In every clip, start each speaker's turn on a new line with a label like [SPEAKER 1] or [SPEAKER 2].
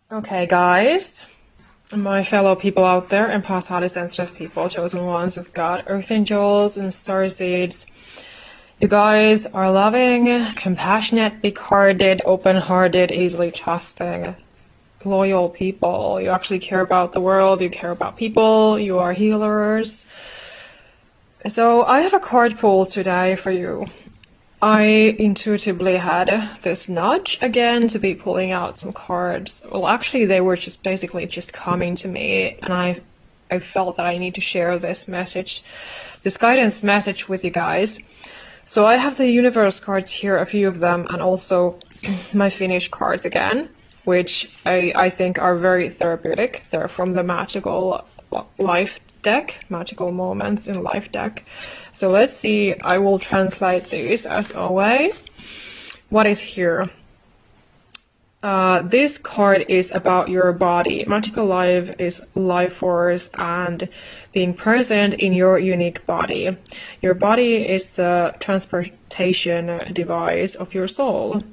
[SPEAKER 1] Okay, guys, my fellow people out there, empaths, highly sensitive people, chosen ones of God, earth angels, and starseeds. You guys are loving, compassionate, big-hearted, open-hearted, easily trusting, loyal people. You actually care about the world, you care about people, you are healers. So I have a card pull today for you. I intuitively had this nudge again to be pulling out some cards. Well, actually, they were just basically just coming to me, and I felt that I need to share this message, this guidance message with you guys. So I have the universe cards here, a few of them, and also my Finnish cards again, which I think are very therapeutic. They're from the Magical Life deck, Magical Moments in Life deck. So let's see, I will translate these as always. What is here? This card is about your body. Magical Life is life force and being present in your unique body. Your body is the transportation device of your soul.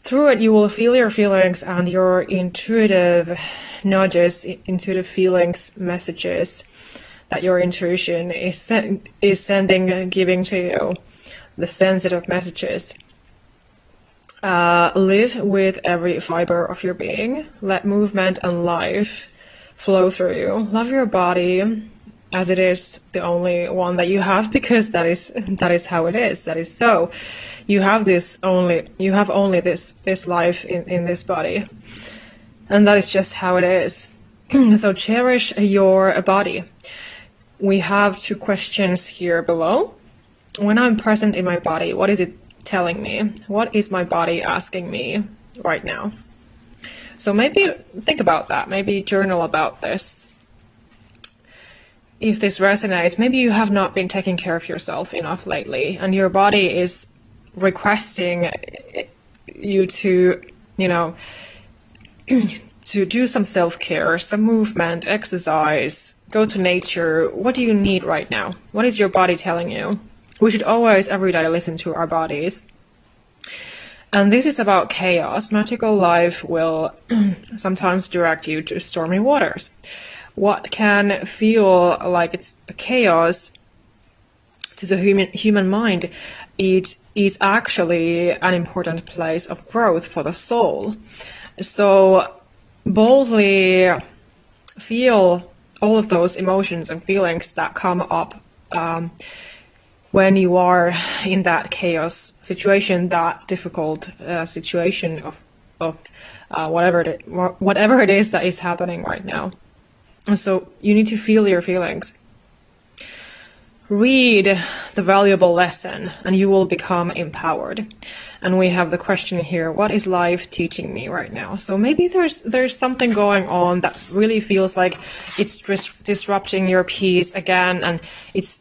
[SPEAKER 1] Through it, you will feel your feelings and your intuitive nudges, intuitive feelings, messages that your intuition is sending, giving to you, the sensitive messages. Live with every fiber of your being. Let movement and life flow through you. Love your body as it is the only one that you have, because that is how it is. That is so. You have only this life in this body, and that is just how it is. So cherish your body. We have two questions here below. When I'm present in my body, what is it telling me? What is my body asking me right now? So maybe think about that. Maybe journal about this. If this resonates, maybe you have not been taking care of yourself enough lately, and your body is requesting you to, to do some self-care, some movement, exercise, go to nature. What do you need right now? What is your body telling you? We should always, every day, listen to our bodies. And this is about chaos. Magical Life will sometimes direct you to stormy waters. What can feel like it's chaos to the human mind, it is actually an important place of growth for the soul. So boldly feel all of those emotions and feelings that come up when you are in that chaos situation, that difficult situation of whatever it is that is happening right now. So you need to feel your feelings. Read the valuable lesson and you will become empowered. And we have the question here, what is life teaching me right now? So maybe there's something going on that really feels like it's disrupting your peace again, and it's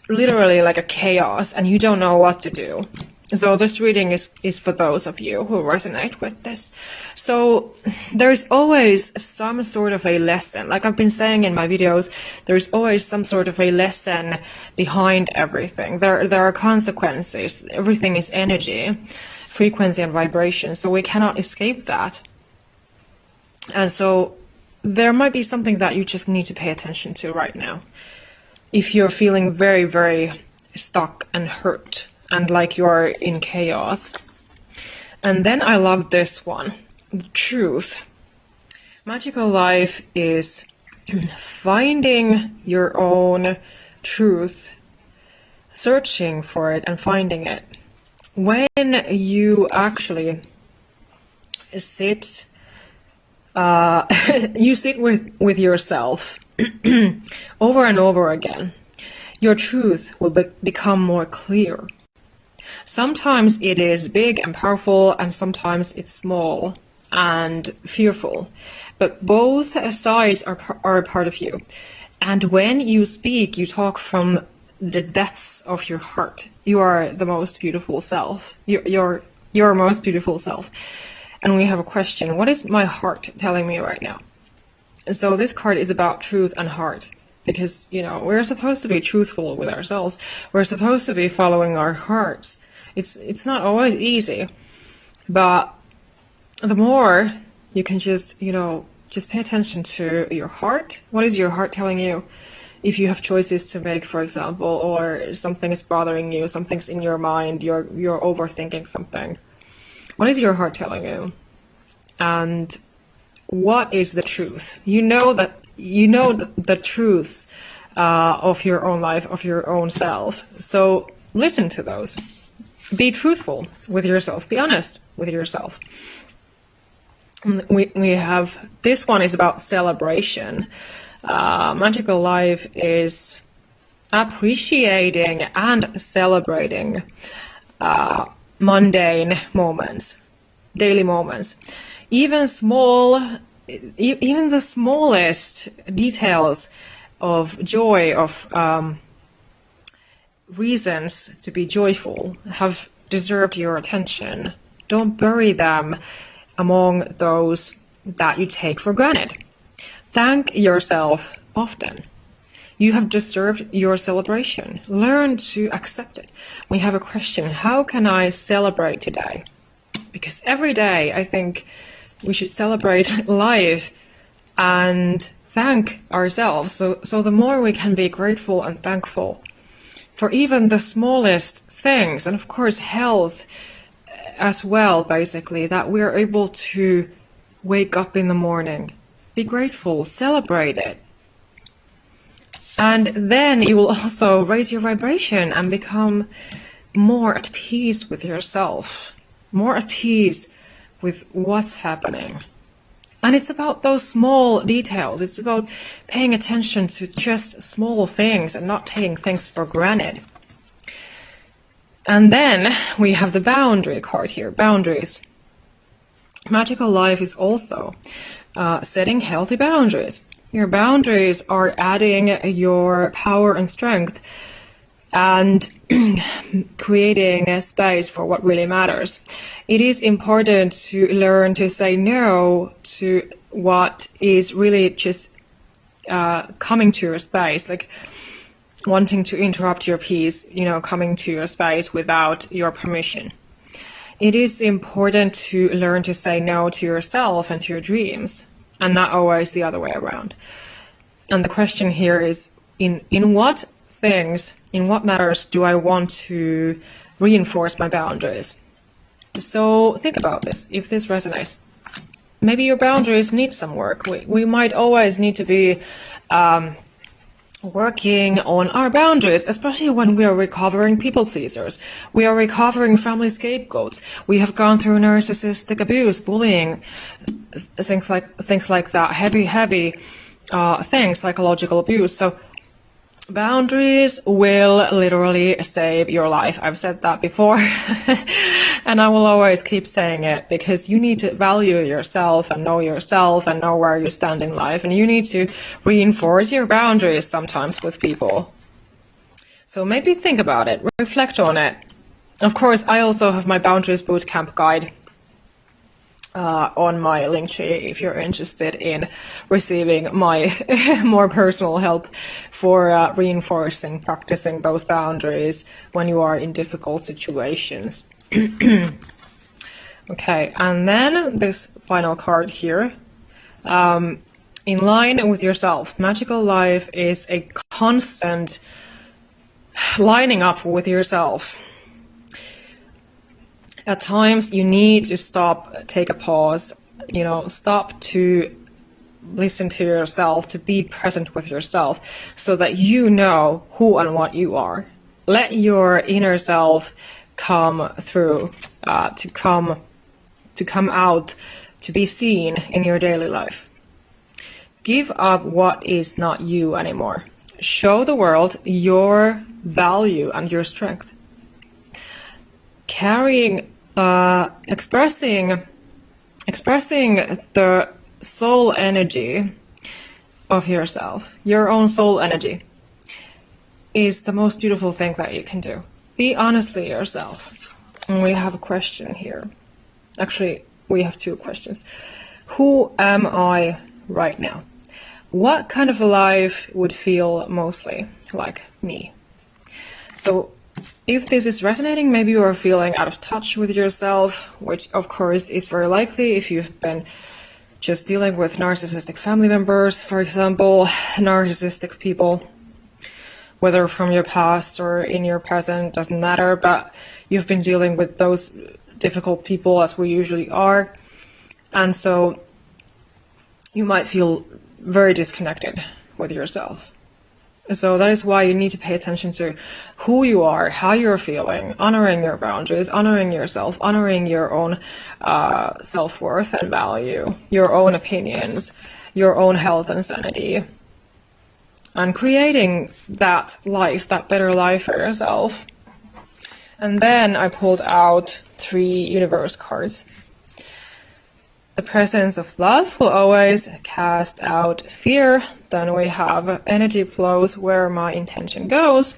[SPEAKER 1] literally like a chaos and you don't know what to do. So this reading is for those of you who resonate with this. So there's always some sort of a lesson. Like I've been saying in my videos, there's always some sort of a lesson behind everything. There are consequences. Everything is energy, frequency and vibration. So we cannot escape that. And so there might be something that you just need to pay attention to right now. If you're feeling very, very stuck and hurt, and like you're in chaos. And then I love this one, the truth. Magical Life is finding your own truth, searching for it and finding it. When you actually sit, you sit with yourself over and over again, your truth will become more clear. Sometimes it is big and powerful, and sometimes it's small and fearful. But both sides are a part of you. And when you speak, you talk from the depths of your heart. You are the most beautiful self. Your most beautiful self. And we have a question. What is my heart telling me right now? So this card is about truth and heart. Because, we're supposed to be truthful with ourselves. We're supposed to be following our hearts. It's not always easy, but the more you can just, just pay attention to your heart. What is your heart telling you? If you have choices to make, for example, or something is bothering you, something's in your mind, you're overthinking something. What is your heart telling you? And what is the truth? You know the truths of your own life, of your own self. So listen to those. Be truthful with yourself. Be honest with yourself. We have, this one is about celebration. Magical life is appreciating and celebrating mundane moments, daily moments. Even the smallest details of joy, of reasons to be joyful, have deserved your attention. Don't bury them among those that you take for granted. Thank yourself often. You have deserved your celebration. Learn to accept it. We have a question: how can I celebrate today? Because every day I think we should celebrate life and thank ourselves. So the more we can be grateful and thankful for even the smallest things, and of course health as well, basically, that we're able to wake up in the morning, be grateful, celebrate it. And then you will also raise your vibration and become more at peace with yourself, more at peace with what's happening. And it's about those small details. It's about paying attention to just small things and not taking things for granted. And then we have the boundary card here, boundaries. Magical life is also setting healthy boundaries. Your boundaries are adding your power and strength and creating a space for what really matters. It is important to learn to say no to what is really just coming to your space, like wanting to interrupt your peace, coming to your space without your permission. It is important to learn to say no to yourself and to your dreams, and not always the other way around. And the question here is, in what things, in what matters do I want to reinforce my boundaries? So think about this, if this resonates. Maybe your boundaries need some work. We might always need to be working on our boundaries, especially when we are recovering people pleasers. We are recovering family scapegoats. We have gone through narcissistic abuse, bullying, things like that, heavy things, psychological abuse. So boundaries will literally save your life. I've said that before and I will always keep saying it, because you need to value yourself and know where you stand in life, and you need to reinforce your boundaries sometimes with people. So maybe think about it, reflect on it. Of course, I also have my Boundaries Bootcamp guide on my Linktree if you're interested in receiving my more personal help for reinforcing, practicing those boundaries when you are in difficult situations. Okay, and then this final card here. In line with yourself. Magical life is a constant lining up with yourself. At times you need to stop, take a pause, stop to listen to yourself, to be present with yourself, so that you know who and what you are. Let your inner self come through, to come out, to be seen in your daily life. Give up what is not you anymore. Show the world your value and your strength. Expressing the soul energy of yourself, your own soul energy, is the most beautiful thing that you can do. Be honestly yourself. And we have a question here. Actually, we have two questions. Who am I right now? What kind of a life would feel mostly like me? So if this is resonating, maybe you are feeling out of touch with yourself, which of course is very likely if you've been just dealing with narcissistic family members, for example, narcissistic people, whether from your past or in your present, doesn't matter, but you've been dealing with those difficult people as we usually are. And so you might feel very disconnected with yourself. So that is why you need to pay attention to who you are, how you're feeling, honoring your boundaries, honoring yourself, honoring your own self-worth and value, your own opinions, your own health and sanity, and creating that life, that better life for yourself. And then I pulled out 3 universe cards. The presence of love will always cast out fear. Then we have energy flows where my intention goes.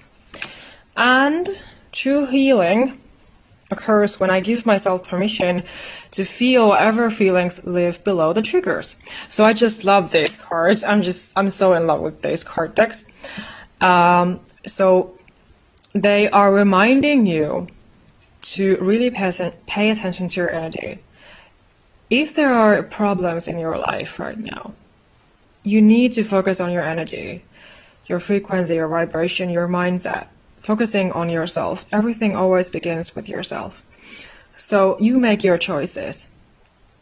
[SPEAKER 1] And true healing occurs when I give myself permission to feel whatever feelings live below the triggers. So I just love these cards. I'm so in love with these card decks. So they are reminding you to really pay attention to your energy. If there are problems in your life right now, you need to focus on your energy, your frequency, your vibration, your mindset, focusing on yourself. Everything always begins with yourself. So you make your choices.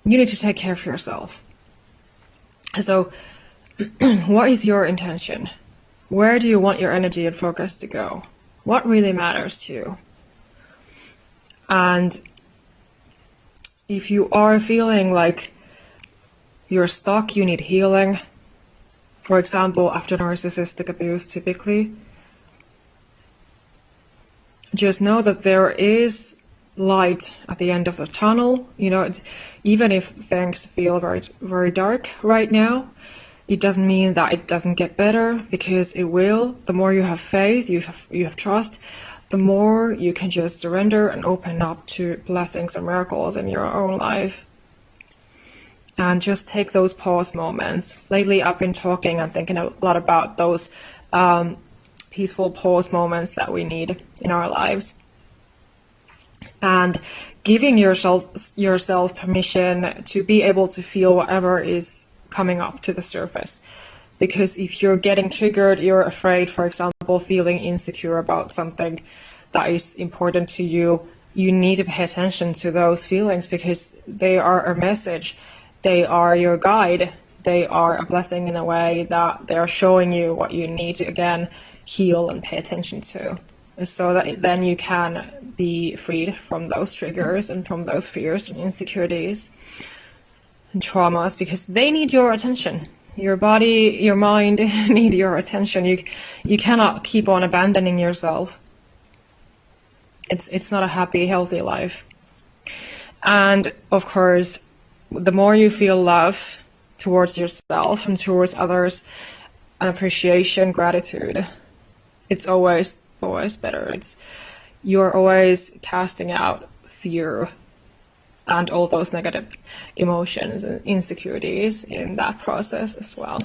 [SPEAKER 1] You need to take care of yourself. So what is your intention? Where do you want your energy and focus to go? What really matters to you? And if you are feeling like you're stuck, you need healing, for example, after narcissistic abuse typically, just know that there is light at the end of the tunnel. You know, even if things feel very, very dark right now, it doesn't mean that it doesn't get better, because it will. The more you have faith, you have trust, the more you can just surrender and open up to blessings and miracles in your own life. And just take those pause moments. Lately, I've been talking and thinking a lot about those peaceful pause moments that we need in our lives. And giving yourself permission to be able to feel whatever is coming up to the surface. Because if you're getting triggered, you're afraid, for example, feeling insecure about something that is important to you, you need to pay attention to those feelings, because they are a message. They are your guide. They are a blessing in a way that they are showing you what you need to, again, heal and pay attention to. So that then you can be freed from those triggers and from those fears and insecurities and traumas, because they need your attention. Your body, your mind need your attention. You cannot keep on abandoning yourself. It's not a happy, healthy life. And of course, the more you feel love towards yourself and towards others, and appreciation, gratitude, it's always better. You're always casting out fear and all those negative emotions and insecurities in that process as well.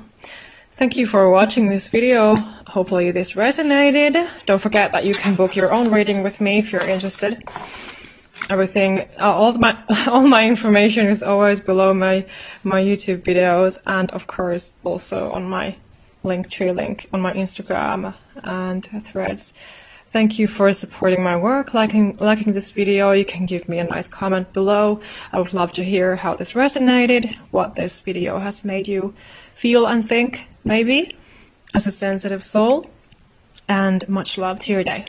[SPEAKER 1] Thank you for watching this video. Hopefully this resonated. Don't forget that you can book your own reading with me if you're interested. Everything, all my information is always below my YouTube videos, and of course also on my Linktree link on my Instagram and Threads. Thank you for supporting my work, liking this video. You can give me a nice comment below. I would love to hear how this resonated, what this video has made you feel and think, maybe, as a sensitive soul. And much love to your day.